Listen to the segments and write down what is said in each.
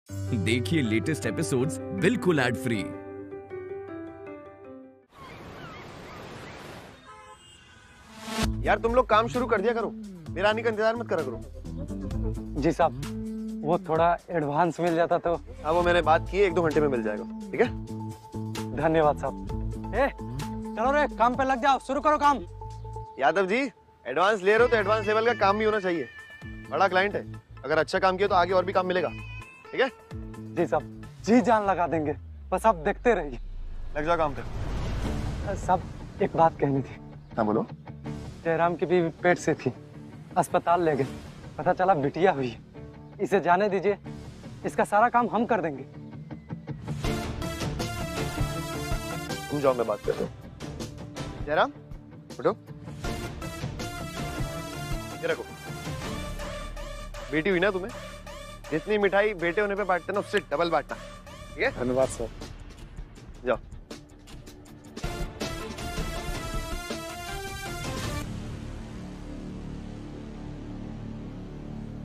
देखिए latest episodes बिल्कुल ad free. यार तुम लोग काम शुरू कर दिया करो, मेरा आने का इंतजार मत करा करो। जी साहब, वो थोड़ा एडवांस मिल जाता तो। हाँ वो मैंने बात की है, 1-2 घंटे में मिल जाएगा। ठीक है, धन्यवाद साहब। चलो रे, काम पे लग जाओ, शुरू करो काम। यादव जी एडवांस ले रहे हो तो एडवांस लेवल का काम भी होना चाहिए। बड़ा क्लाइंट है, अगर अच्छा काम किया तो आगे और भी काम मिलेगा। ठीक है जी साहब, जी जान लगा देंगे, बस आप देखते रहिए। लग जाओ काम पे। साहब एक बात कहनी थी। हाँ बोलो। जयराम की बीवी पेट से थी, अस्पताल ले गए, पता चला बिटिया हुई है। इसे जाने दीजिए, इसका सारा काम हम कर देंगे। तुम जाओ, मैं बात करता हूँ। जयराम उठो, ये रखो। बेटी हुई ना तुम्हें, जितनी मिठाई बेटे होने पे बांटते ना उससे डबल बांटना। ठीक है, धन्यवाद सर। जाओ।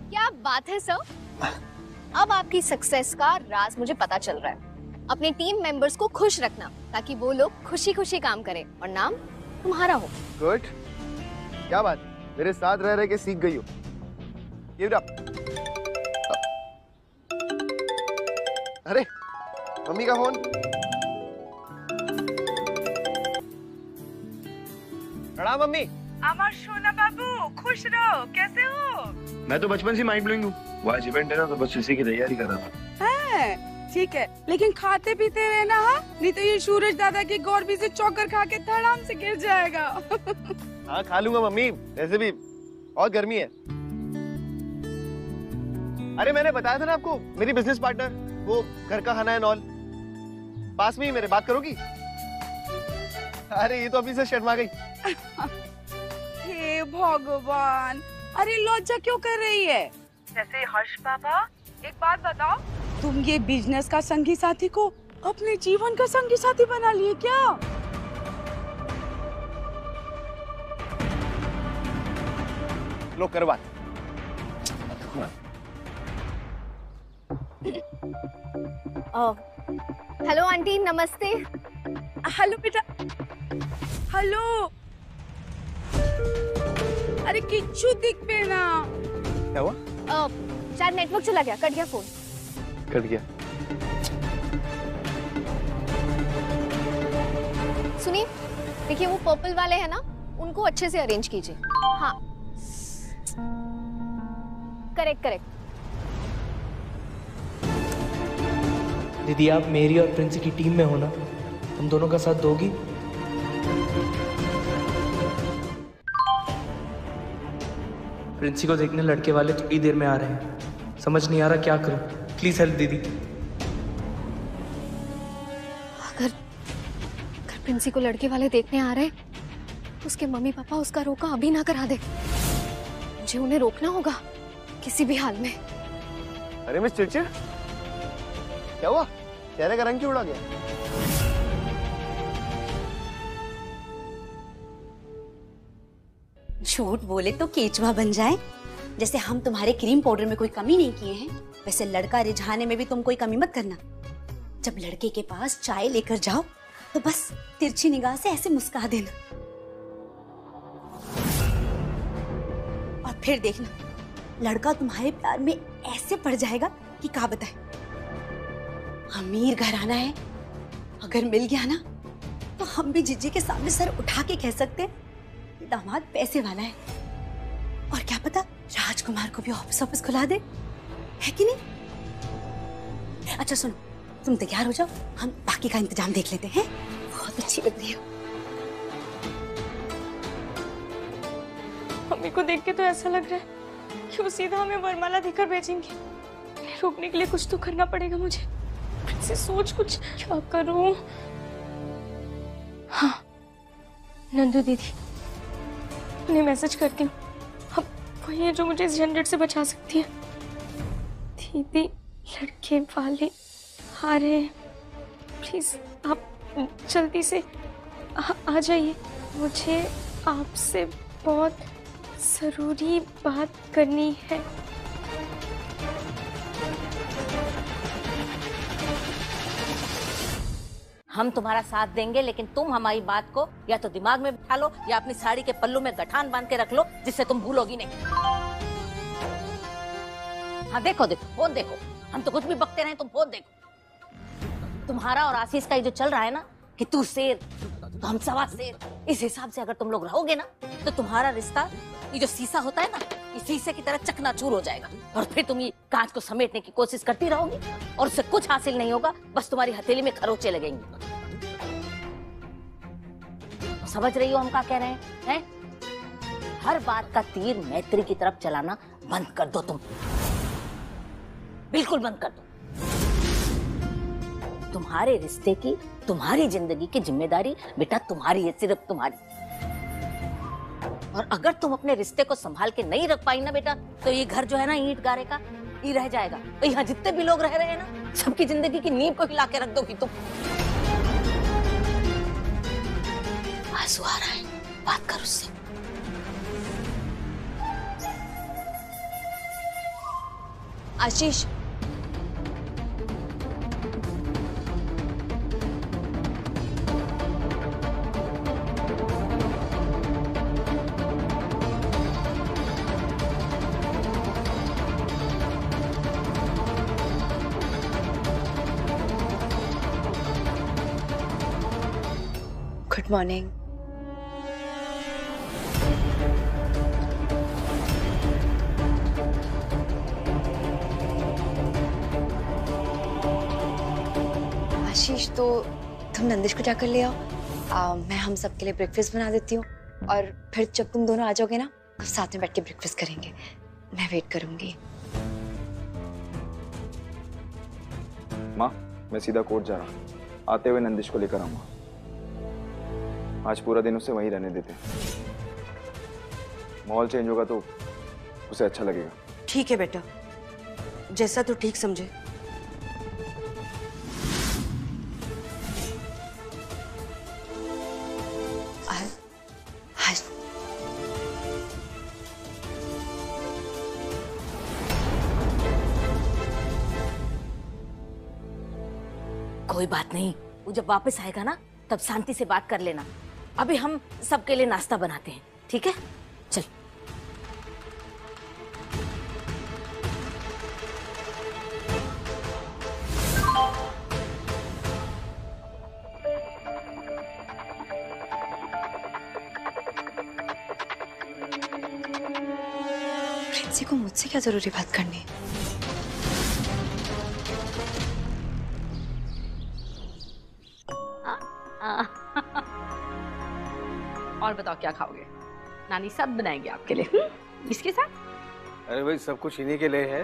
क्या बात है सर, अब आपकी सक्सेस का राज मुझे पता चल रहा है। अपनी टीम मेंबर्स को खुश रखना ताकि वो लोग खुशी खुशी काम करें और नाम तुम्हारा हो। गुड, क्या बात, मेरे साथ रह रहे के सीख गई हो। ये अरे मम्मी का फोन। प्रणाम मम्मी। अमर सोना बाबू, खुश रहो, कैसे हो? मैं तो बचपन से माइंड ब्लोइंग हूँ। वो आज इवेंट है ना, तो बस इसी की तैयारी कर रहा था। है, ठीक है, लेकिन खाते पीते रहना, हाँ? नहीं तो ये सूरज दादा की गौरवी से चौकर खा के धड़ाम से गिर जाएगा। हाँ खा लूंगा मम्मी, वैसे भी बहुत गर्मी है। अरे मैंने बताया था ना आपको, मेरी बिजनेस पार्टनर, वो घर का खाना है नॉल, पास में ही मेरे, बात करोगी? अरे ये तो अभी से शर्मा गई। हे भगवान, अरे लज्जा क्यों कर रही है? जैसे हर्ष बाबा, एक बात बताओ, तुम ये बिजनेस का संगी साथी को अपने जीवन का संगी साथी बना लिए क्या? लो करो बात। हेलो आंटी, नमस्ते। हेलो बेटा, हेलो। अरे किच्चू दिख पे ना। क्या हुआ? शायद नेटवर्क चला गया, कट गया फोन। कट गया। सुनिए, देखिए वो पर्पल वाले हैं ना, उनको अच्छे से अरेंज कीजिए। हाँ करेक्ट करेक्ट। दीदी आप मेरी और प्रिंस की टीम में हो ना, तुम दोनों का साथ दोगी? प्रिंसी को देखने लड़के वाले थोड़ी देर में आ रहे हैं, समझ नहीं आ रहा क्या करूं, प्लीज हेल्प दीदी। अगर प्रिंसी को लड़के वाले देखने आ रहे, उसके मम्मी पापा उसका रोका अभी ना करा दे। मुझे उन्हें रोकना होगा किसी भी हाल में। अरे मिस चिड़चिड़, क्या हुआ? चेहरे का रंग क्यों उड़ा गया? झूठ बोले तो केचवा बन जाए। जैसे हम तुम्हारे क्रीम पाउडर में कोई कमी नहीं किए हैं, वैसे लड़का रिझाने में भी तुम कोई कमी मत करना। जब लड़के के पास चाय लेकर जाओ तो बस तिरछी निगाह से ऐसे मुस्कुरा देना, और फिर देखना लड़का तुम्हारे प्यार में ऐसे पड़ जाएगा कि क्या बताए। अमीर घराना है, अगर मिल गया ना तो हम भी जीजी के सामने सर उठा के कह सकते हैं दामाद पैसे वाला है, और क्या पता राजकुमार को भी ऑफिस खुला दे, है कि नहीं? अच्छा सुनो, तुम तैयार हो जाओ, हम बाकी का इंतजाम देख लेते हैं। बहुत अच्छी लग रही हो। मम्मी को देख के तो ऐसा लग रहा है कि वो सीधा हमें वरमाला देकर भेजेंगे। रोकने के लिए कुछ तो करना पड़ेगा मुझे। से सोच कुछ क्या करूं? हाँ नंदू दीदी, उन्हें मैसेज करती हूँ, अब वही है जो मुझे इस झंझट से बचा सकती है। दीदी लड़के वाले आ रहे हैं, प्लीज आप जल्दी से आ जाइए, मुझे आपसे बहुत जरूरी बात करनी है। हम तुम्हारा साथ देंगे, लेकिन तुम हमारी बात को या तो दिमाग में बिठा लो या अपनी साड़ी के पल्लू में गठान बांध के रख लो, जिससे तुम भूलोगी नहीं। हाँ देखो देखो, फोन देखो, हम तो कुछ भी बकते रहे, तुम फोन देखो। तुम्हारा और आशीष का ये जो चल रहा है ना कि तू शेर तो हम सवा शेर, इस हिसाब से अगर तुम लोग रहोगे ना तो तुम्हारा रिश्ता ये जो शीशा होता है ना, इस शीशे की तरह चकनाचूर हो जाएगा और फिर तुम ये कांच को समेटने की कोशिश करती रहोगी और उससे कुछ हासिल नहीं होगा, बस तुम्हारी हथेली में खरोंचे लगेंगे। समझ रही हो हम क्या कह रहे हैं? हर बात का तीर मैत्री की तरफ चलाना बंद कर दो तुम, बिल्कुल बंद कर दो। तुम्हारे रिश्ते की, तुम्हारी जिंदगी की जिम्मेदारी बेटा तुम्हारी है, सिर्फ तुम्हारी। और अगर तुम अपने रिश्ते को संभाल के नहीं रख पाई ना बेटा, तो ये घर जो है ना ईंट गारे का ही रह जाएगा। तो यहाँ जितने भी लोग रह रहे हैं ना, सबकी जिंदगी की नींव को हिला के रख दोगी तुम। आंसू आ रहा है, बात कर उससे। आशीष, गुड मॉर्निंग। आशीष, तो तुम नंदिश को जाकर ले आओ। मैं हम सबके लिए ब्रेकफास्ट बना देती हूँ और फिर जब तुम दोनों आ जाओगे ना तो साथ में बैठ के ब्रेकफास्ट करेंगे। मैं वेट करूंगी। माँ, मैं सीधा कोर्ट जा रहा हूँ, आते हुए नंदिश को लेकर आऊंगा। आज पूरा दिन उसे वहीं रहने देते हैं, माहौल चेंज होगा तो उसे अच्छा लगेगा। ठीक है बेटा, जैसा तू ठीक समझे। कोई बात नहीं, वो जब वापस आएगा ना तब शांति से बात कर लेना। अभी हम सबके लिए नाश्ता बनाते हैं, ठीक है? चल। प्रिंसी को मुझसे क्या जरूरी बात करनी है? और बताओ क्या खाओगे? नानी सब बनाएंगे आपके लिए। किसके साथ? अरे भाई, सब कुछ इन्हीं के लिए है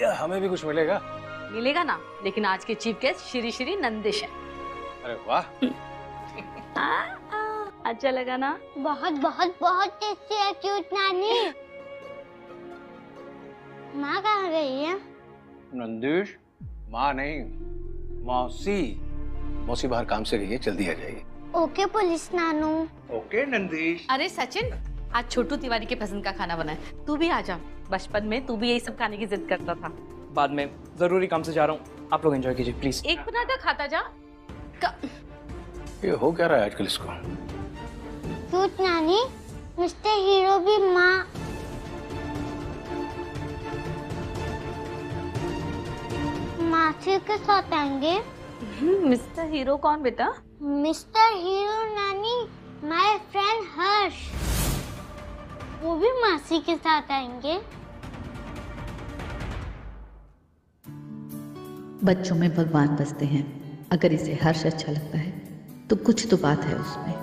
या हमें भी कुछ मिलेगा? मिलेगा ना, लेकिन आज के चीफ गेस्ट श्री श्री नंदिश है। अरे वाह। अच्छा लगा ना? बहुत बहुत बहुत टेस्टी है क्यूट नानी। माँ कहाँ गई है? नंदिश, माँ नहीं, मौसी। मौसी बाहर काम से गई है, जल्दी आ जाएगी। ओके पुलिस नानू। ओके नंदिश। अरे सचिन, आज छोटू तिवारी के पसंद का खाना बना है, तू भी आ जा। बचपन में तू भी यही सब खाने की जिद करता था। बाद में जरूरी काम से जा रहा हूँ, आप लोग एंजॉय कीजिए प्लीज। एक बनाता खाता जा। ये हो क्या रहा है आजकल इसको? क्यूट नानी, मिस्टर हीरो भी माँ मासी के साथ आएंगे। मिस्टर हीरो कौन बेटा? मिस्टर हीरो नानी, माय फ्रेंड हर्ष, वो भी मासी के साथ आएंगे। बच्चों में भगवान बसते हैं। अगर इसे हर्ष अच्छा लगता है तो कुछ तो बात है उसमें।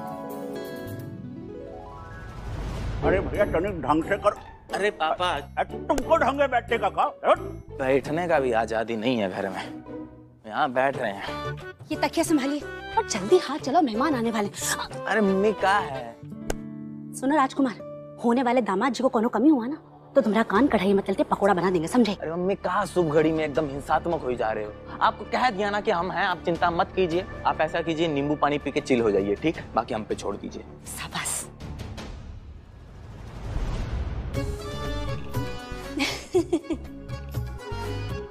अरे भैया टनिक ढंग से करो। अरे पापा, तुमको ढंग से बैठने का कहा? बैठने का भी आजादी नहीं है घर में, यहाँ बैठ रहे हैं। ये तकिया संभालिए और जल्दी हाथ चलाओ, मेहमान आने वाले। अरे मम्मी क्या है? सुनो राजकुमार, होने वाले दामाद जी को कोनो कमी हुआ ना तो तुम्हारा कान कढ़ाई में तलते पकोड़ा बना देंगे, समझे? अरे मम्मी कहाँ शुभ घड़ी में एकदम हिंसात्मक हो जा रहे हो? आपको कह दिया ना कि हम हैं, आप चिंता मत कीजिए। आप ऐसा कीजिए, नींबू पानी पी के चिल हो जाइए, ठीक? बाकी हम पे छोड़ दीजिए। शाबाश।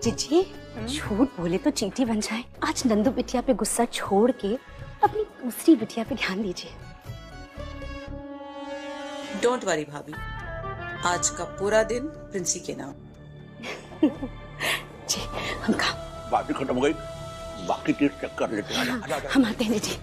जिजी झूठ बोले तो चींटी बन जाए। आज नंदू बिटिया पे गुस्सा छोड़ के अपनी दूसरी बिटिया पे ध्यान दीजिए। डोंट वरी भाभी, आज का पूरा दिन प्रिंसी के नाम। जी हम काम बात खत्म हो गई, बाकी चीज चेक कर लेते हैं। हम आते हैं जी।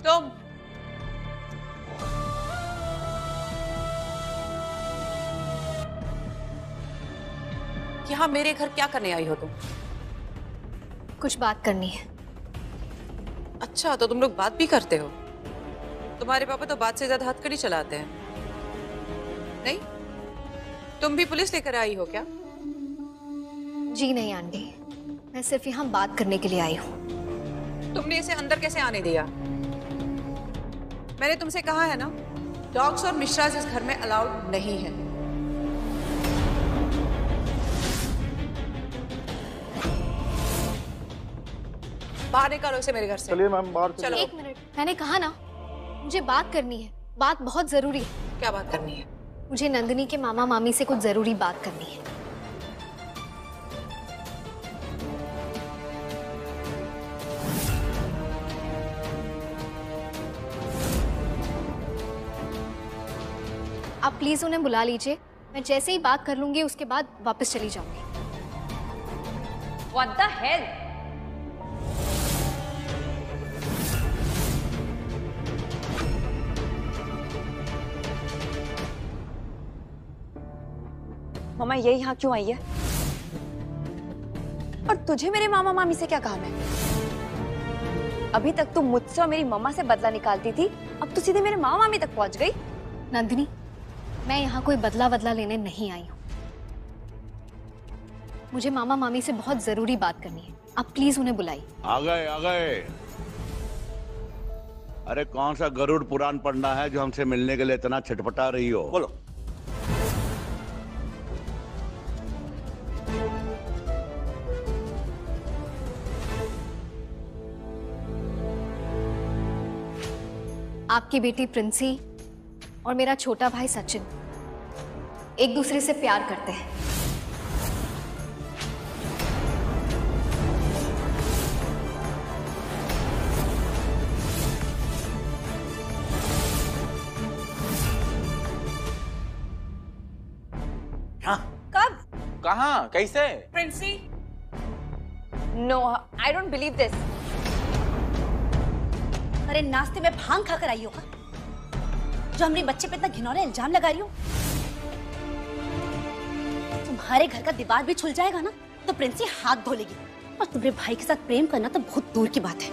तुम यहाँ मेरे घर क्या करने आई हो तुम? कुछ बात करनी है। अच्छा, तो तुम लोग बात भी करते हो? तुम्हारे पापा तो बात से ज्यादा हथकड़ी चलाते हैं। नहीं, तुम भी पुलिस लेकर आई हो क्या? जी नहीं आंटी, मैं सिर्फ यहाँ बात करने के लिए आई हूँ। तुमने इसे अंदर कैसे आने दिया? मैंने तुमसे कहा है ना, डॉग्स और मिश्रास इस घर में अलाउड नहीं है। बाहर निकालो इसे मेरे घर से। चलिए मैम बाहर चलो। एक मिनट, मैंने कहा ना मुझे बात करनी है, बात बहुत जरूरी है। क्या बात करनी है? मुझे नंदिनी के मामा मामी से कुछ जरूरी बात करनी है। आप प्लीज उन्हें बुला लीजिए, मैं जैसे ही बात कर लूंगी उसके बाद वापस चली जाऊंगी। What the hell? मामा ये यहाँ क्यों आई है? और तुझे मेरे मामा मामी से क्या काम है? अभी तक तू मुझसे और मेरी मम्मा से बदला निकालती थी, अब तू सीधे मेरे मामा मामी तक पहुंच गई। नंदिनी, मैं यहाँ कोई बदला लेने नहीं आई हूँ। मुझे मामा मामी से बहुत जरूरी बात करनी है, आप प्लीज उन्हें बुलाइए। आ गए। अरे कौन सा गरुड़ पुराण पढ़ना है जो हमसे मिलने के लिए इतना छटपटा रही हो? बोलो। आपकी बेटी प्रिंसी और मेरा छोटा भाई सचिन एक दूसरे से प्यार करते हैं। कब? कहाँ? कैसे? प्रिंसी? No, I don't believe this. अरे नाश्ते में भांग खाकर आई होगा जो हमारे बच्चे पे इतना घिनौना इल्जाम लगा रही हो। तुम्हारे घर का दीवार भी छुल जाएगा ना तो प्रिंसी हाथ धो लेगी, और तुम्हारे भाई के साथ प्रेम करना तो बहुत दूर की बात है।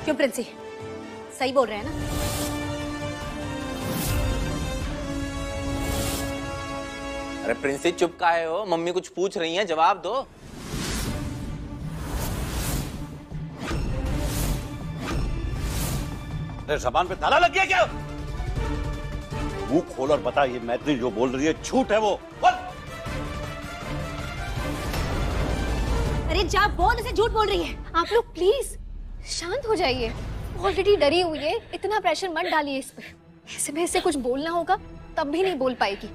क्यों प्रिंसी, सही बोल रहे हैं ना? अरे प्रिंसी चुप काहे हो? मम्मी कुछ पूछ रही हैं, जवाब दो। ज़बान पे ताला लग गया क्या? मुंह खोल और बता, ये मैत्री जो बोल रही है झूठ है वो? बोल। अरे जा बोल, इसे झूठ बोल रही है। आप लोग प्लीज शांत हो जाइए, ऑलरेडी डरी हुई है, इतना प्रेशर मत डालिए इस पर। ऐसे में इसे कुछ बोलना होगा तब भी नहीं बोल पाएगी।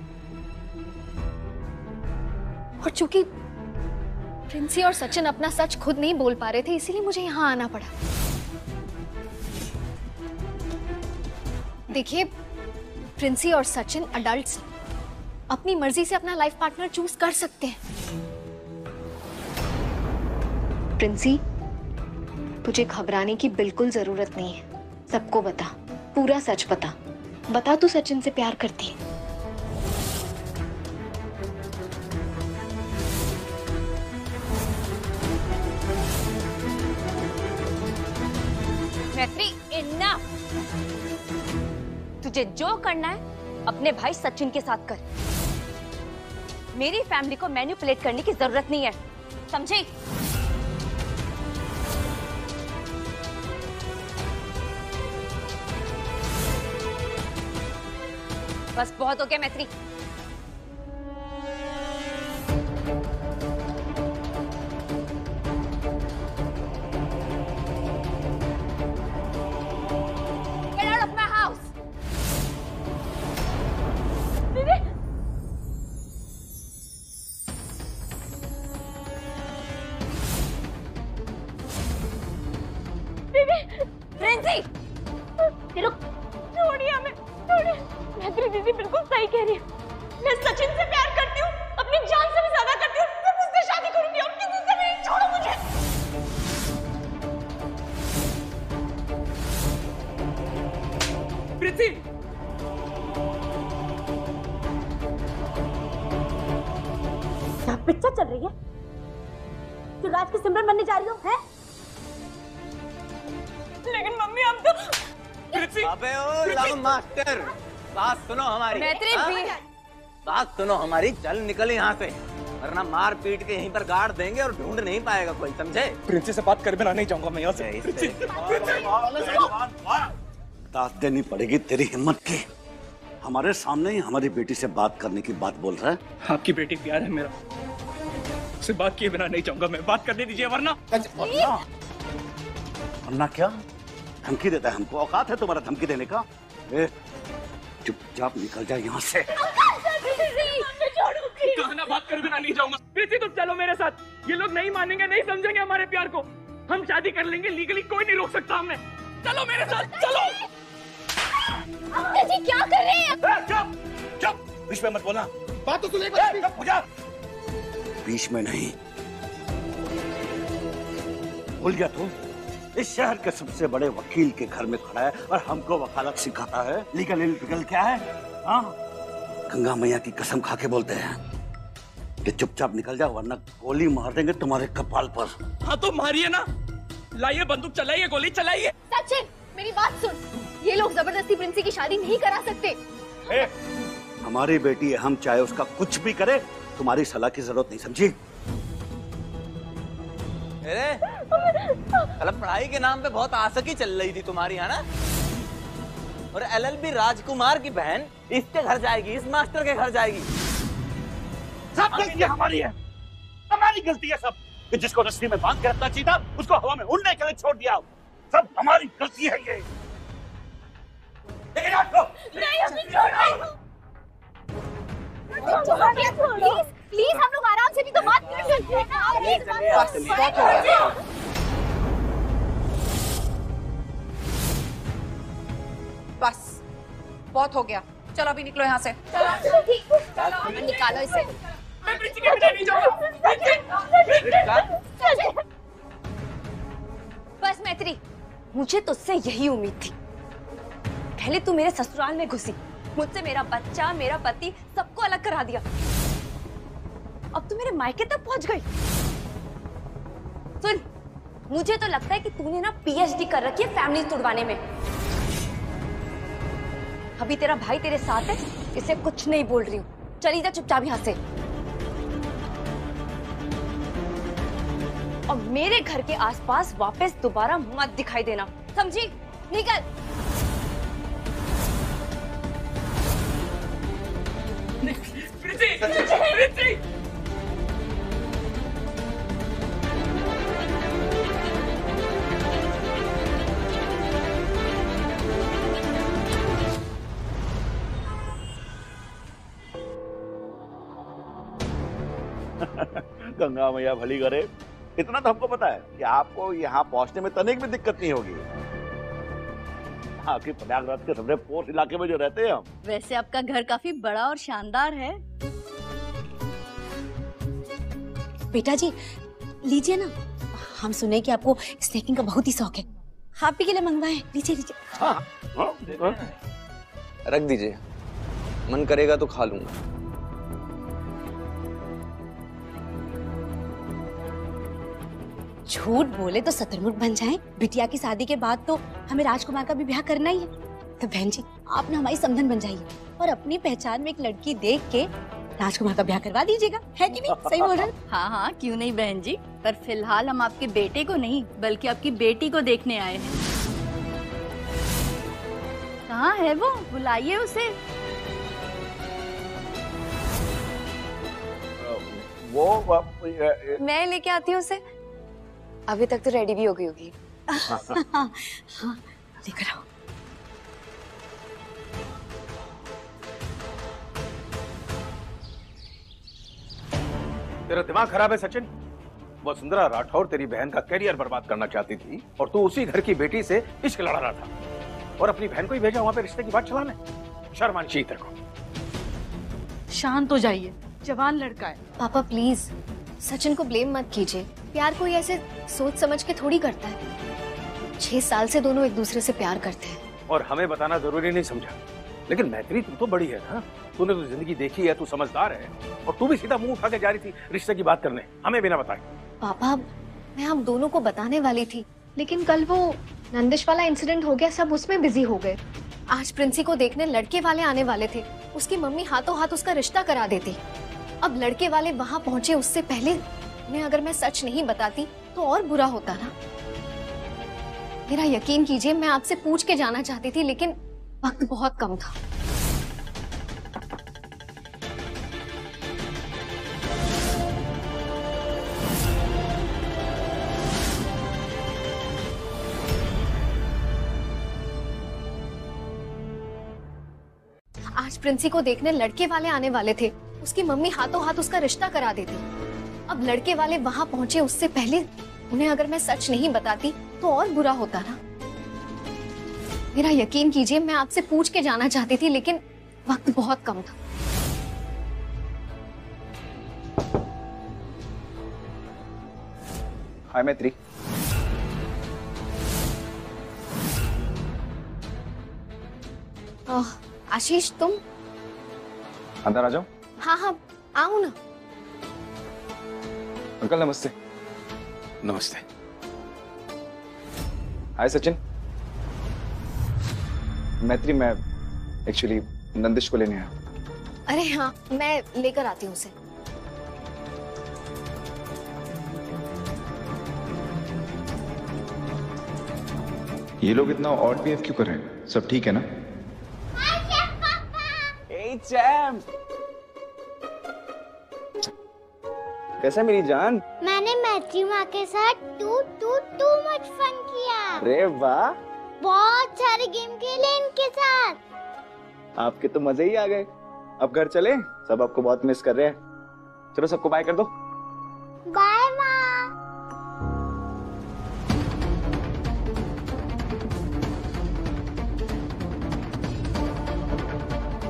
और चूंकि प्रिंसी और सचिन अपना सच खुद नहीं बोल पा रहे थे, इसीलिए मुझे यहाँ आना पड़ा। देखिए, प्रिंसी और सचिन अडल्ट्स अपनी मर्जी से अपना लाइफ पार्टनर चूज कर सकते हैं। प्रिंसी, तुझे घबराने की बिल्कुल जरूरत नहीं है। सबको बता, पूरा सच बता तू सचिन से प्यार करती है। मैत्री, इनफ। तुझे जो करना है अपने भाई सचिन के साथ कर। मेरी फैमिली को मैनिपुलेट करने की जरूरत नहीं है। समझी? बस बहुत हो गया मैत्री। Get out of my house! दीदी! दीदी! प्रिंसी! रुक! छोड़िए हमें, छोड़िए। मैत्री दीदी बिल्कुल सही कह रही है। मैं सचिन से प्यार करती हूँ, अपनी जान से भी ज्यादा करती हूँ। मैं उससे शादी करूंगी और किसी से नहीं। छोड़ो मुझे। प्रीति! क्या पिक्चर चल रही है? तू राज की सिमरन बनने जा रही हो, हैं? लेकिन मम्मी हम तो अबे ओ लव मास्टर, बात सुनो हमारी। मैत्री हाँ? भी बात सुनो हमारी, चल निकल यहाँ से, वरना मार पीट के यहीं पर गाड़ देंगे और ढूंढ नहीं पाएगा कोई, समझे? प्रिंसी से बात कर बिना नहीं जाऊंगा मैं यहाँ से। दाद देनी पड़ेगी तेरी हिम्मत की। हमारे सामने ही हमारी बेटी से बात करने की बात बोल रहा है। आपकी बेटी प्यार है मेरा, उससे बात किए बिना नहीं जाऊंगा मैं। बात करने दीजिए वरना वरना क्या? धमकी देता है हमको? औकात है तुम्हारा धमकी देने का? चुपचाप निकल जा यहाँ से। कहना बात कर बिना नहीं जाऊंगा। प्रीति तुम चलो मेरे साथ, ये लोग नहीं मानेंगे, नहीं समझेंगे हमारे प्यार को। हम शादी कर लेंगे, लीगली कोई नहीं रोक सकता हमें। चलो मेरे साथ, चलो। जी क्या कर रहे हैं? चुप चुप, बीच में मत बोलना। बात तो सुने। बीच में नहीं। भूल गया तू? इस शहर के सबसे बड़े वकील के घर में खड़ा है और हमको वकालत सिखाता है। लीगल इलीगल क्या है? हाँ, गंगा मैया की कसम खा के बोलते हैं कि चुपचाप निकल जाओ वरना गोली मार देंगे तुम्हारे कपाल पर। हाँ तो मारिए ना, लाइए बंदूक, चलाइए गोली, चलाइए। सचिन मेरी बात सुन, ये लोग जबरदस्ती प्रिंसी की शादी नहीं करा सकते। हमारी बेटी है, हम चाहे उसका कुछ भी करे, तुम्हारी सलाह की जरूरत नहीं, समझी? मतलब पढ़ाई के नाम पे बहुत आसक्ति चल रही थी तुम्हारी, है ना? और LLB राजकुमार की बहन इसके घर जाएगी, इस मास्टर के घर जाएगी। सब गलती हमारी है, हमारी गलती है सब। कि जिसको रस्सी में बांध के रखना चाहिए था, उसको हवा में उड़ने के लिए छोड़ दिया। सब हमारी गलती है ये। प्लीज हम लोग आराम से भी तो बात कर सकते हैं ना। बस बहुत हो गया, चलो अभी निकलो यहाँ से। निकालो इसे। बस मैत्री, मुझे तुझसे यही उम्मीद थी। पहले तू मेरे ससुराल में घुसी, मुझसे मेरा बच्चा, मेरा पति सबको अलग करा दिया। अब तू मेरे मायके तक पहुंच गई। सुन, मुझे तो लगता है कि तूने ना PhD कर रखी है फैमिली तुड़वाने में। अभी तेरा भाई तेरे साथ है, इसे कुछ नहीं बोल रही हूँ। चली जा चुपचाप यहाँ से। और मेरे घर के आसपास वापस दोबारा मत दिखाई देना, समझी? निकल। गंगा मैया भली करे। इतना तो हमको पता है कि आपको यहाँ पहुँचने में तनिक भी दिक्कत नहीं होगी। आपके प्रयागराज के सबसे पोस्ट इलाके में जो रहते हैं हम। वैसे आपका घर काफी बड़ा और शानदार है। बेटा जी लीजिए ना, हम सुने कि आपको स्नैकिंग का बहुत ही शौक है, आप ही के लिए मंगवाए। लीजिए लीजिए। रख दीजिए, मन करेगा तो खा लूंगा। झूठ बोले तो शतुरमुर्ख बन जाएं। बिटिया की शादी के बाद तो हमें राजकुमार का भी ब्याह करना ही है। तो बहन जी आप ना हमारी समधन बन जाइए और अपनी पहचान में एक लड़की देख के राजकुमार का ब्याह करवा दीजिएगा, है कि नहीं? सही बोल रहे हैं? हाँ हाँ, क्यों नहीं बहन जी, पर फिलहाल हम आपके बेटे को नहीं बल्कि आपकी बेटी को देखने आए हैं। कहाँ है वो? बुलाइए उसे। मैं लेके आती हूँ उसे। अभी तक तो रेडी भी हो गई होगी। हाँ, लेकर आओ। तेरा दिमाग खराब है सचिन। वसुंधरा राठौर तेरी बहन का करियर बर्बाद करना चाहती थी और तू उसी घर की बेटी से इश्क लड़ा रहा था और अपनी बहन को ही भेजा वहां पे रिश्ते की बात चलाने। शर्म आनी चाहिए तेरे को। शांत हो जाइए, जवान लड़का है। पापा प्लीज सचिन को ब्लेम मत कीजिए। प्यार कोई ऐसे सोच समझ के थोड़ी करता है। 6 साल से दोनों एक दूसरे से प्यार करते हैं। और हमें बताना जरूरी नहीं समझा, लेकिन मैत्री तू तो बड़ी है ना, तूने तो जिंदगी देखी है, तू समझदार है और तू भी सीधा मुंह उठा के जा रही थी रिश्ते की बात करने, हमें बिना बताए। पापा मैं आप दोनों को बताने वाली थी, लेकिन कल वो नंदिश वाला इंसिडेंट हो गया, सब उसमें बिजी हो गए। आज प्रिंसी को देखने लड़के वाले आने वाले थे, उसकी मम्मी हाथों हाथ उसका रिश्ता करा देती। अब लड़के वाले वहां पहुंचे उससे पहले उन्हें अगर मैं सच नहीं बताती तो और बुरा होता ना। मेरा यकीन कीजिए, मैं आपसे पूछ के जाना चाहती थी लेकिन वक्त बहुत कम था। आज प्रिंसी को देखने लड़के वाले आने वाले थे, उसकी मम्मी हाथों हाथ उसका रिश्ता करा देती। अब लड़के वाले वहां पहुंचे उससे पहले उन्हें अगर मैं सच नहीं बताती तो और बुरा होता ना। मेरा यकीन कीजिए, मैं आपसे पूछ के जाना चाहती थी लेकिन वक्त बहुत कम था। हाय मैत्री। आशीष तुम अंदर आ जाओ। हाँ हाँ आओ ना। अंकल नमस्ते। नमस्ते। हाय सचिन। मैत्री मैं एक्चुअली नंदिश को लेने आया। अरे हाँ मैं लेकर आती हूँ उसे। ये लोग इतना ऑड बिहेव क्यों कर रहे हैं? सब ठीक है ना? चैम कैसा मेरी जान? मैंने मैत्री माँ के साथ टू मच फन किया। अरे वाह, बहुत सारे गेम खेले इनके साथ। आपके तो मजे ही आ गए। अब घर चले, सब आपको बहुत मिस कर रहे हैं। चलो सबको बाय कर दो। बाय माँ।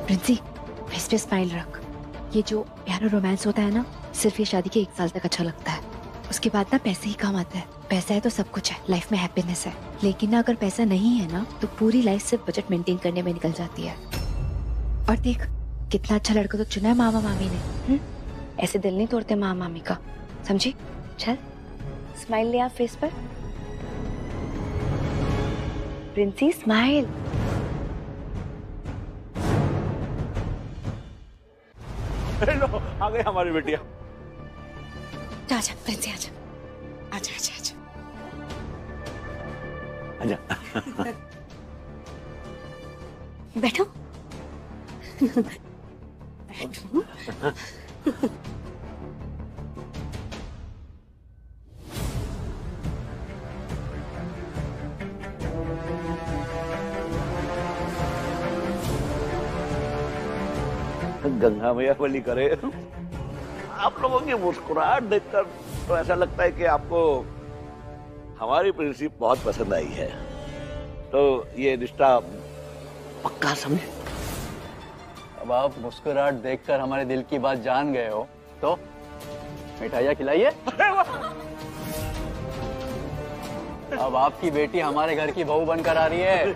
प्रिंसी फेस पे स्माइल रख। ये जो प्यार और रोमांस होता है ना, सिर्फ ये शादी के 1 साल तक अच्छा लगता है। उसके बाद ना पैसे ही काम आता है। पैसा है तो सब कुछ है, लाइफ में हैप्पीनेस है। लेकिन ना अगर पैसा नहीं है ना तो पूरी लाइफ सिर्फ बजट मेंटेन करने में निकल जाती है। और देख कितना अच्छा लड़का तो चुना है मामा मामी ने। ऐसे दिल नहीं तोड़ते मामा मामी का, समझी? चल स्माइल ले आ फेस पर। प्रिंसी स्माइल। लो आ गई हमारी बेटिया। आजा प्रिंसी आजा आजा आजा आजा। आजा। बैठो। गंगा मैया बलि करे। आप लोगों की मुस्कुराहट देखकर तो ऐसा लगता है कि आपको हमारी प्रिंसी बहुत पसंद आई है, तो ये रिश्ता पक्का समझे। अब आप मुस्कुराहट देखकर हमारे दिल की बात जान गए हो तो मिठाइयाँ खिलाइए। अब आपकी बेटी हमारे घर की बहू बनकर आ रही है।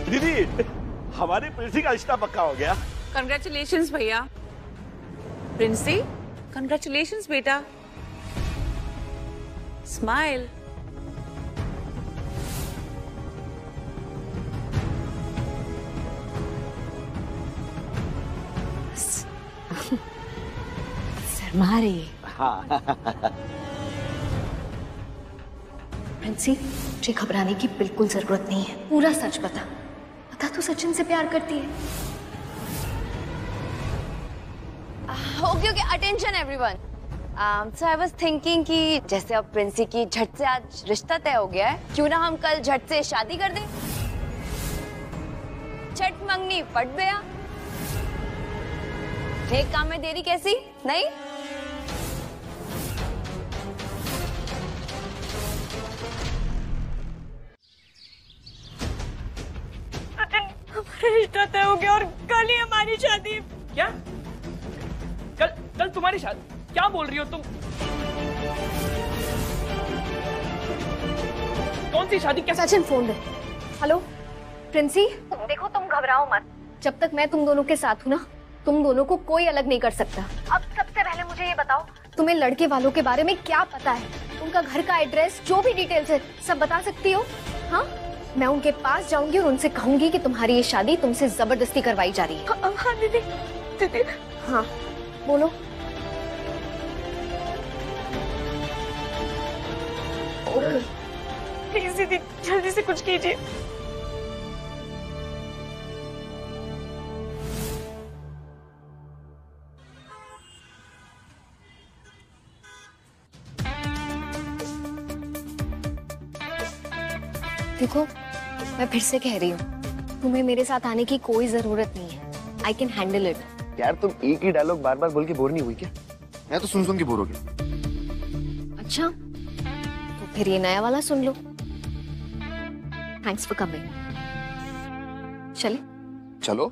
दीदी हमारी प्रिंसी का रिश्ता पक्का हो गया। कंग्रेचुलेशंस भैया। प्रिंसी, कंग्रेचुलेशंस बेटा। स्माइल। शर्मा रही है। हाँ। प्रिंसी, मुझे घबराने की बिल्कुल जरूरत नहीं है। पूरा सच बता तू सचिन से प्यार करती है? Okay okay, attention everyone. So I was thinking कि जैसे अब प्रिंसी की झट से आज रिश्ता तय हो गया है, क्यों ना हम कल झट से शादी कर दें। छठ मंगनी पट गया। एक काम में देरी कैसी? नहीं हमारा रिश्ता तय हो गया और कल ही हमारी शादी। क्या? कल तुम्हारी शादी? क्या बोल रही हो तुम? कौन सी शादी? क्या? सचिन फोन दे। हेलो प्रिंसी, देखो तुम घबराओ मत। जब तक मैं तुम दोनों के साथ हूँ ना, तुम दोनों को कोई अलग नहीं कर सकता। अब सबसे पहले मुझे ये बताओ, तुम्हें लड़के वालों के बारे में क्या पता है? उनका घर का एड्रेस, जो भी डिटेल्स है, सब बता सकती हो? हाँ, मैं उनके पास जाऊंगी और उनसे कहूंगी कि तुम्हारी ये शादी तुमसे जबरदस्ती करवाई जा रही है। हाँ दीदी, दीदी। हाँ बोलो। ओके प्लीज दीदी, जल्दी से कुछ कीजिए। देखो, मैं फिर से कह रही हूँ, तुम्हें मेरे साथ आने की कोई जरूरत नहीं है। I can handle it. यार तुम एक ही डायलॉग बार बार बोल के बोर नहीं हुई क्या? मैं तो सुन के बोर हो गया। अच्छा, तो फिर ये नया वाला सुन लो। Thanks for coming. चले? चलो।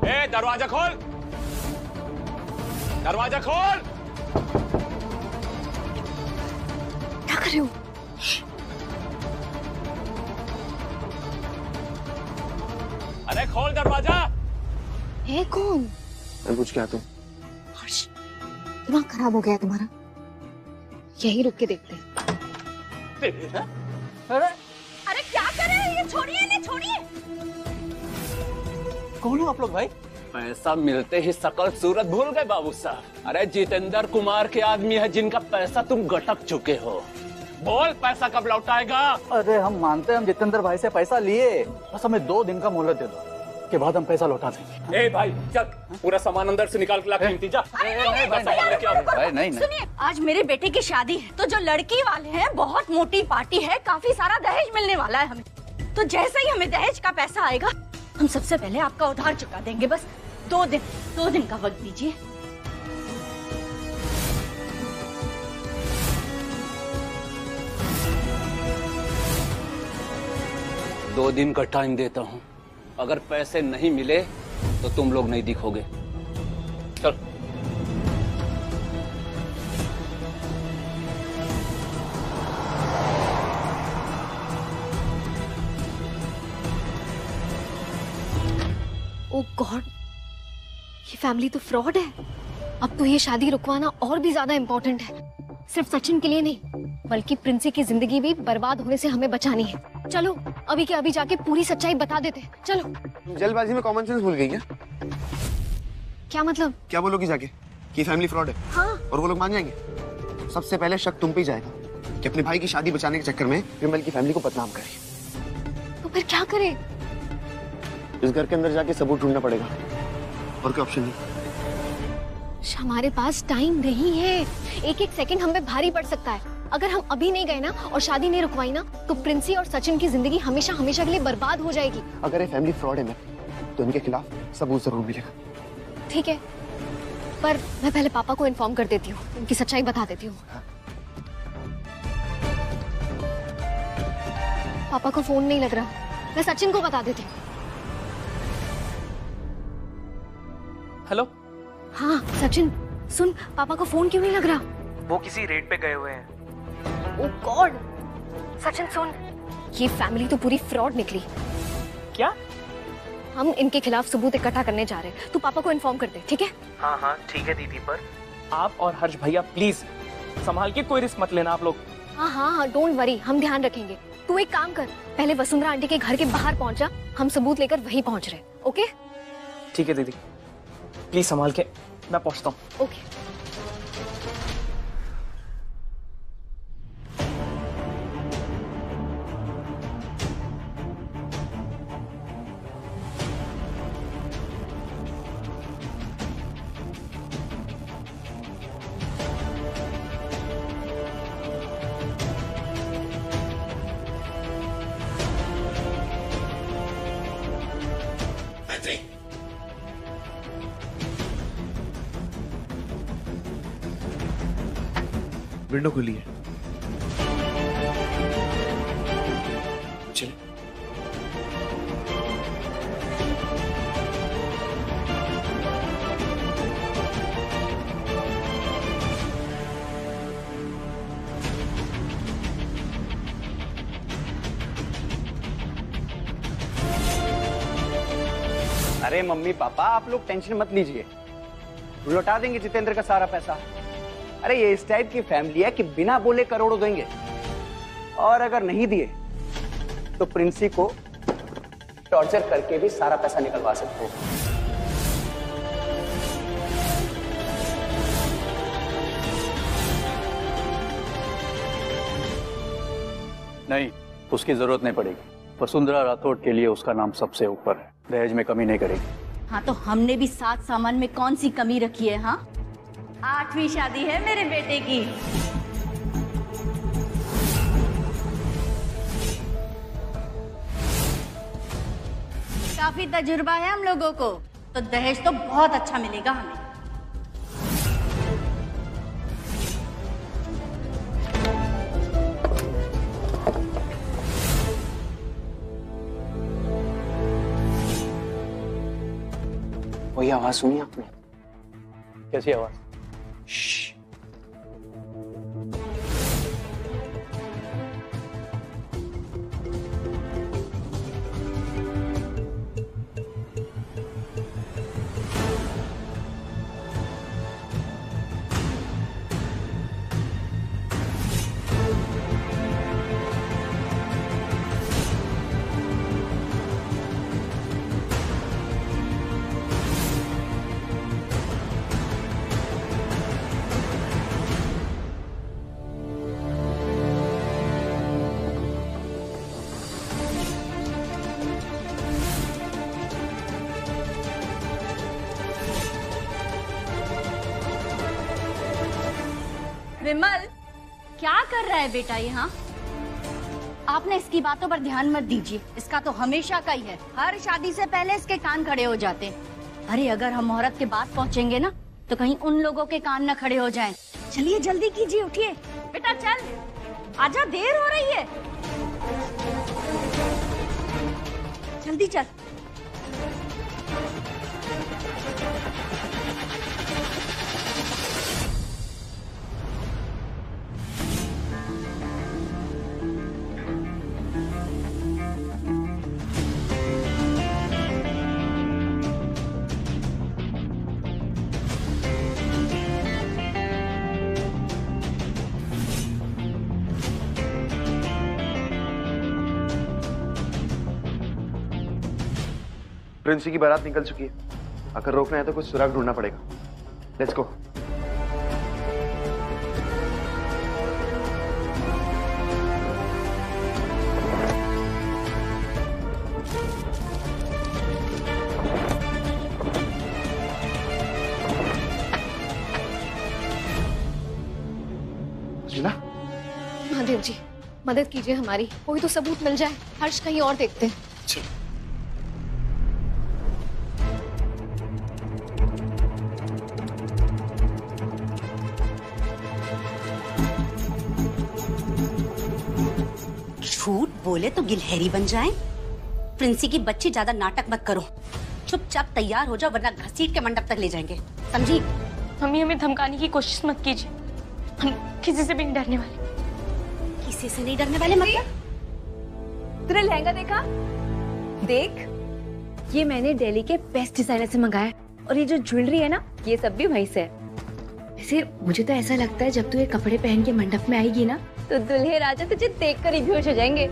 ए, दरवाजा खोल। दरवाजा खोल। क्या कर रहे हो? अरे खोल दरवाजा। है कौन? मैं पूछ के आता हूँ। हर्ष, दिमाग खराब हो गया तुम्हारा। यही रुक के देखते हैं। अरे क्या कर रहे हैं? ये छोड़िए, इन्हें छोड़िए। कौन हो आप लोग भाई? पैसा मिलते ही सकल सूरत भूल गए बाबू साहब। अरे जितेंद्र कुमार के आदमी है जिनका पैसा तुम गटक चुके हो। बोल, पैसा कब लौटाएगा? अरे हम मानते हैं हम जितेंद्र भाई से पैसा लिए, बस हमें 2 दिन का मोहलत दे दो, के बाद हम पैसा लौटा देंगे। ए भाई चल, पूरा सामान अंदर से निकाल के ला कीमती जा। नहीं। सुनिए, आज मेरे बेटे की शादी है, तो जो लड़की वाले हैं बहुत मोटी पार्टी है, काफी सारा दहेज मिलने वाला है हमें। तो जैसे ही हमें दहेज का पैसा आएगा, हम सबसे पहले आपका उधार चुका देंगे। बस 2 दिन का वक्त दीजिए। दो दिन का टाइम देता हूँ, अगर पैसे नहीं मिले तो तुम लोग नहीं दिखोगे। चल। ओह गॉड, ये फैमिली तो फ्रॉड है। अब तो ये शादी रुकवाना और भी ज्यादा इम्पोर्टेंट है। सिर्फ सचिन के लिए नहीं, बल्कि प्रिंसी की जिंदगी भी बर्बाद होने से हमें बचानी है। चलो अभी के अभी जाके पूरी सच्चाई बता देते हैं। चलो। जल्दबाजी में कॉमन सेंस भूल गई क्या? क्या मतलब? क्या बोलोगी जाके कि फैमिली फ्रॉड है? हाँ। और वो लोग मान जाएंगे? सबसे पहले शक तुम पे जाएगा कि अपने भाई की शादी बचाने के चक्कर में विमल की फैमिली को बदनाम करे। तो फिर क्या करे? इस घर के अंदर जाके सबूत ढूंढना पड़ेगा, और कोई ऑप्शन नहीं। हमारे पास टाइम नहीं है। एक एक सेकंड हम पे भारी पड़ सकता है। अगर हम अभी नहीं गए ना और शादी नहीं रुकवाई ना, तो प्रिंसी और सचिन की जिंदगी हमेशा हमेशा के लिए बर्बाद हो जाएगी। अगर ये फैमिली फ्रॉड है ना, तो इनके खिलाफ सबूत जरूर मिलेगा। ठीक है, पर मैं पहले पापा को इन्फॉर्म कर देती हूँ, उनकी सच्चाई बता देती हूँ। पापा को फोन नहीं लग रहा, मैं सचिन को बता देती हूँ। हेलो। हाँ सचिन, सुन, पापा को फोन क्यों नहीं लग रहा? वो किसी रेड पे गए हुए हैं। ओ गॉड, सचिन सुन, ये फैमिली तो पूरी फ्रॉड निकली। क्या? हम इनके खिलाफ सबूत इकट्ठा करने जा रहे हैं, तू पापा को इन्फॉर्म कर दे, ठीक है? हाँ हाँ ठीक है दीदी, पर आप और हर्ष भैया प्लीज संभाल के, कोई रिस्क मत लेना आप लोग। हाँ हाँ हाँ, डोंट वरी, हम ध्यान रखेंगे। तू एक काम कर, पहले वसुंधरा आंटी के घर के बाहर पहुंच जा, हम सबूत लेकर वहीं पहुंच रहे, ओके? ठीक है दीदी, प्लीज संभाल के, मैं पहुंचता हूँ। ओके। विंडो खुली है, चल। अरे मम्मी पापा, आप लोग टेंशन मत लीजिए, लौटा देंगे जितेंद्र का सारा पैसा। अरे ये इस टाइप की फैमिली है कि बिना बोले करोड़ों देंगे, और अगर नहीं दिए तो प्रिंसी को टॉर्चर करके भी सारा पैसा निकलवा सकते हैं। नहीं, उसकी जरूरत नहीं पड़ेगी। वसुंधरा राठौड़ के लिए उसका नाम सबसे ऊपर है, दहेज में कमी नहीं करेगी। हाँ तो हमने भी साथ सामान में कौन सी कमी रखी है? हाँ, 8वीं शादी है मेरे बेटे की। काफी तजुर्बा है हम लोगों को, तो दहेज तो बहुत अच्छा मिलेगा हमें। वही आवाज सुनी आपने? कैसी आवाज? विमल, क्या कर रहा है बेटा यहाँ? आपने इसकी बातों पर ध्यान मत दीजिए, इसका तो हमेशा का ही है, हर शादी से पहले इसके कान खड़े हो जाते हैं। अरे अगर हम मुहूर्त के बाद पहुँचेंगे ना, तो कहीं उन लोगों के कान न खड़े हो जाएं। चलिए जल्दी कीजिए, उठिए बेटा, चल आजा, देर हो रही है, जल्दी चल। प्रिंसी की बारात निकल चुकी है, अगर रोकना है तो कुछ सुराग ढूंढना पड़ेगा। Let's go. जीना, महादेव जी मदद कीजिए हमारी, कोई तो सबूत मिल जाए। हर्ष कहीं और देखते हैं। झूठ बोले तो गिलहरी बन जाएं। प्रिंसी की बच्ची, ज्यादा नाटक मत करो, चुपचाप तैयार हो जाओ वरना घसीट के मंडप तक ले जाएंगे, समझी? मम्मी हमें धमकाने की कोशिश मत कीजिए, हम किसी से भी नहीं डरने वाले। किसी से नहीं डरने वाले मतलब? तेरा लहंगा देखा? देख, ये मैंने दिल्ली के बेस्ट डिजाइनर से मंगाया और ये जो ज्वेलरी है ना, ये सब भी वहीं से है। वैसे मुझे तो ऐसा लगता है जब तू ये कपड़े पहन के मंडप में आएगी ना, तो दुल्हे राजा तुझे देखकर ही बेहोश हो जाएंगे।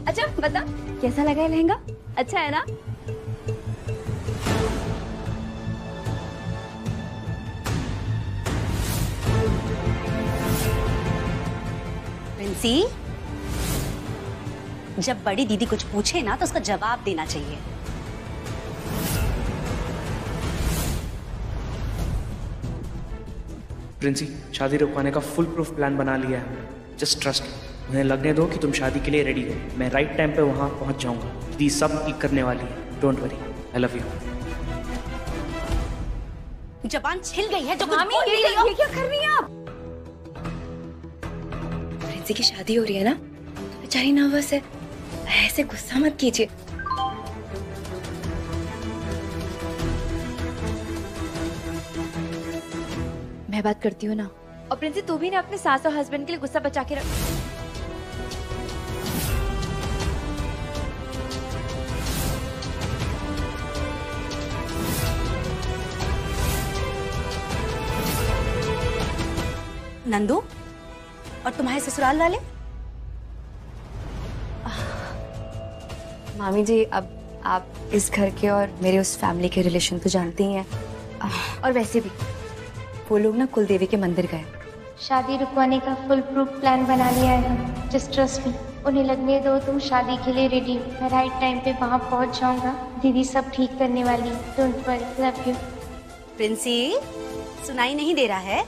अच्छा बता, कैसा लगा है लहंगा? अच्छा है ना? प्रिंसी, जब बड़ी दीदी कुछ पूछे ना तो उसका जवाब देना चाहिए। प्रिंसी, शादी रुकवाने का फुल प्रूफ प्लान बना लिया है। जस्ट ट्रस्ट, उन्हें लगने दो कि तुम शादी के लिए रेडी हो। मैं राइट टाइम पे वहां पहुंच जाऊंगा। दीदी सब ठीक करने वाली है। Don't worry, I love you. जबान छिल गई है जो कुछ मामी, बोल नहीं रही हो। ये क्या कर रही हैं आप? प्रिंसी की शादी हो रही है ना, तो बेचारी नर्वस है, ऐसे गुस्सा मत कीजिए। मैं बात करती हूँ ना। और प्रिंसी, तू भी ना अपने सास और हस्बैंड के लिए गुस्सा बचा के रख। नंदू, और तुम्हारे ससुराल वाले? मामी जी, अब आप इस घर के और मेरे उस फैमिली के रिलेशन तो जानती ही हैं। और वैसे भी वो लोग ना कुल देवी के मंदिर गए। शादी रुकवाने का फुल प्रूफ प्लान बना लिया है हम। Just trust me. उन्हें लगने दो तुम शादी के लिए रेडी हो। मैं राइट टाइम पे वहाँ पहुँच जाऊंगा। दीदी सब ठीक करने वाली। Don't worry, love you. Princy, सुनाई नहीं दे रहा है?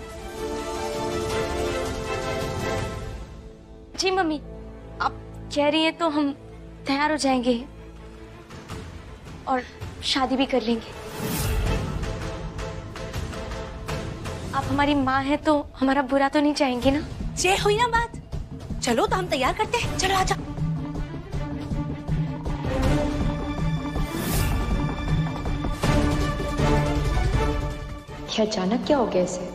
जी मम्मी, आप कह रही हैं तो हम तैयार हो जाएंगे और शादी भी कर लेंगे। आप हमारी माँ हैं तो हमारा बुरा तो नहीं चाहेंगे ना? ये हुई ना बात। चलो तो हम तैयार करते हैं। चलो आजा। क्या अचानक क्या हो गया इसे?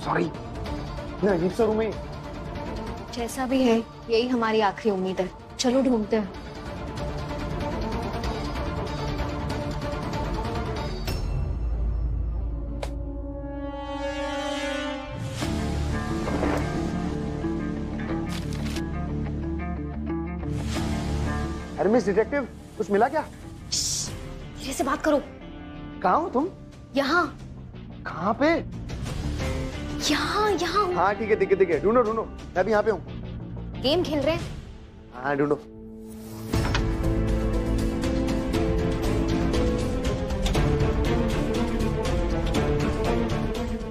सॉरी, इतना अजीब सा रूम है। जैसा भी है, यही हमारी आखिरी उम्मीद है। चलो ढूंढते हैं। अरे मिस डिटेक्टिव, कुछ मिला क्या? धीरे से बात करो। कहाँ हो तुम? यहाँ। कहाँ पे? यहाँ यहाँ। हाँ ठीक है, ठीक है, ढूंढो ढूंढो, मैं भी यहाँ पे हूँ। गेम खेल रहे हैं? हाँ ढूंढो।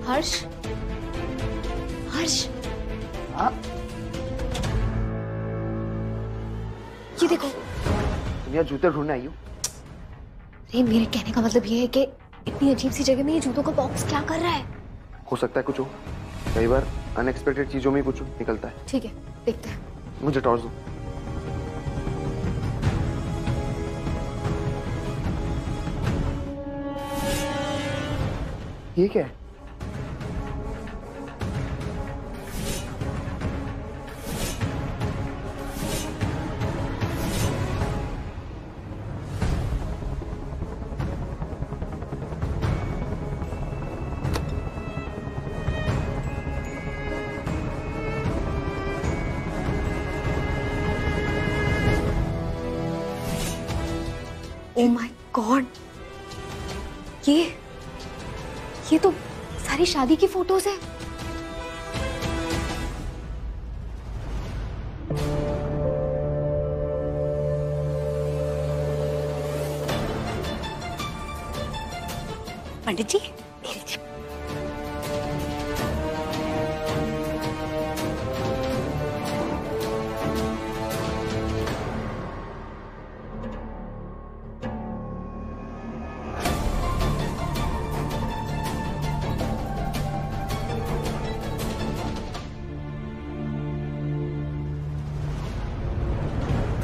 हर्ष, हर्ष, हाँ? ये देखो। तुम यहाँ जूते ढूंढने आई हो? अरे मेरे कहने का मतलब ये है कि इतनी अजीब सी जगह में ये जूतों का बॉक्स क्या कर रहा है? हो सकता है कुछ हो। कई बार अनएक्सपेक्टेड चीजों में कुछ निकलता है। ठीक है, देखते हैं। मुझे टॉर्च दो। ये क्या है? ओह माय गॉड, ये तो सारी शादी की फोटोज है। पंडित जी,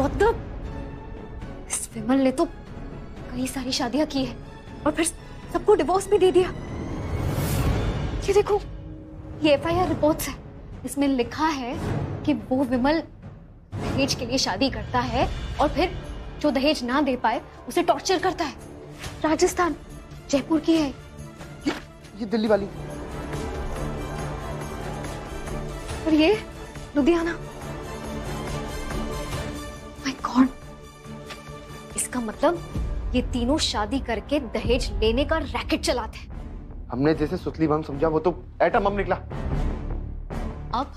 What the? इस विमल ने तो कई सारी शादियां की है और फिर सबको डिवोर्स भी दे दिया। ये देखो, ये FIR रिपोर्ट्स है। इसमें लिखा है कि वो विमल दहेज के लिए शादी करता है और फिर जो दहेज ना दे पाए उसे टॉर्चर करता है। राजस्थान, जयपुर की है। ये दिल्ली वाली। और ये लुधियाना। माय गॉड, इसका मतलब ये तीनों शादी करके दहेज लेने का रैकेट चलाते हैं। हमने जैसे सुतली बम समझा, वो तो एटम बम निकला। अब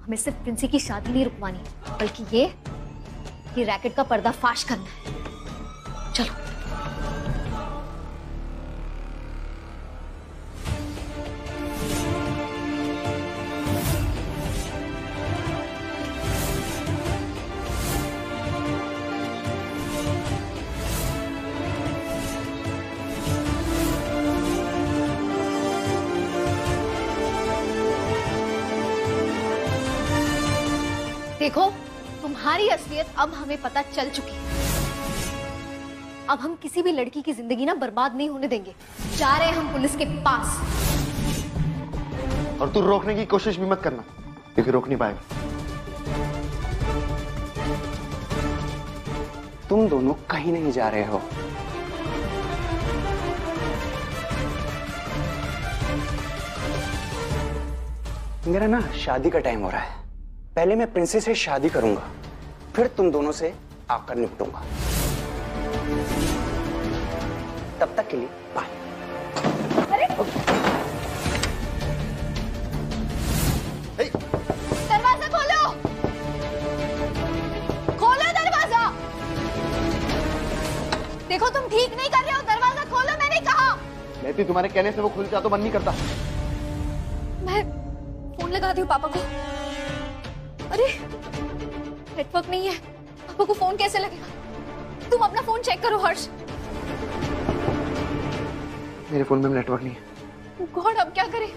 हमें सिर्फ प्रिंसी की शादी नहीं रुकवानी, बल्कि ये रैकेट का पर्दाफाश करना है। चलो। देखो, तुम्हारी असलियत अब हमें पता चल चुकी है। अब हम किसी भी लड़की की जिंदगी ना बर्बाद नहीं होने देंगे। जा रहे हैं हम पुलिस के पास। और तू रोकने की कोशिश भी मत करना, क्योंकि रोक नहीं पाएगा। तुम दोनों कहीं नहीं जा रहे हो। मेरा ना शादी का टाइम हो रहा है। पहले मैं प्रिंसेस से शादी करूंगा, फिर तुम दोनों से आकर निपटूंगा। तब तक के लिए बाय। दरवाजा खोलो, खोलो दरवाजा। देखो, तुम ठीक नहीं कर रहे हो। दरवाजा खोलो, मैंने कहा। लेती, तुम्हारे कहने से वो खुल जाए तो मन नहीं करता। मैं फोन लगा दी हूँ पापा को। अरे, नेटवर्क नहीं है। पापा को फोन कैसे लगेगा? तुम अपना फोन चेक करो हर्ष। मेरे फोन में नेटवर्क नहीं है। गॉड, अब क्या करें?